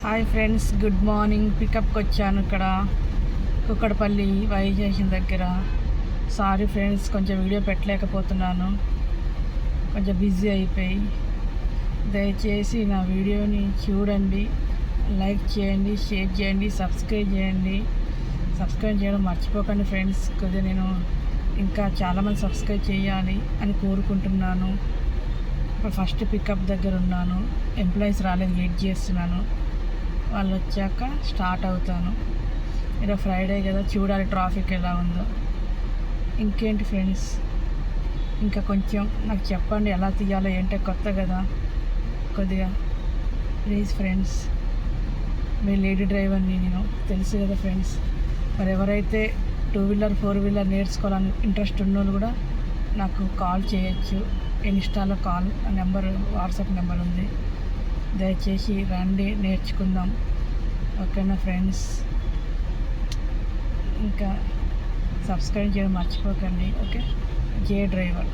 Hi friends, good morning. పికప్కి వచ్చాను ఇక్కడ కుక్కడపల్లి వై జంక్షన్ దగ్గర. సారీ ఫ్రెండ్స్, కొంచెం వీడియో పెట్టలేకపోతున్నాను, కొంచెం బిజీ అయిపోయి. దయచేసి నా వీడియోని చూడండి, లైక్ చేయండి, షేర్ చేయండి, సబ్స్క్రైబ్ చేయండి. సబ్స్క్రైబ్ చేయడం మర్చిపోకండి ఫ్రెండ్స్. కొద్దిగా నేను ఇంకా చాలామంది సబ్స్క్రైబ్ చేయాలి అని కోరుకుంటున్నాను. ఇప్పుడు ఫస్ట్ పికప్ దగ్గర ఉన్నాను, ఎంప్లాయీస్ రాలేదు, వెయిట్ చేస్తున్నాను. వాళ్ళు వచ్చాక స్టార్ట్ అవుతాను. ఈరోజు ఫ్రైడే కదా, చూడాలి ట్రాఫిక్ ఎలా ఉందో. ఇంకేంటి ఫ్రెండ్స్, ఇంకా కొంచెం నాకు చెప్పండి ఎలా తీయాలో ఏంటో, కొత్త కదా కొద్దిగా. ప్లీజ్ ఫ్రెండ్స్, మీ లేడీ డ్రైవర్ని నేను, తెలుసు కదా ఫ్రెండ్స్. మరి ఎవరైతే 2 వీలర్ 4 వీలర్ నేర్చుకోవాలని ఇంట్రెస్ట్ ఉన్నోళ్ళు కూడా నాకు కాల్ చేయొచ్చు. ఇన్స్టాలో కాల్ నెంబర్, వాట్సాప్ నెంబర్ ఉంది. దయచేసి రండి, నేర్చుకుందాం. ఓకేనా ఫ్రెండ్స్? ఇంకా సబ్స్క్రైబ్ చేయడం మర్చిపోకండి. ఓకే, జే డ్రైవర్.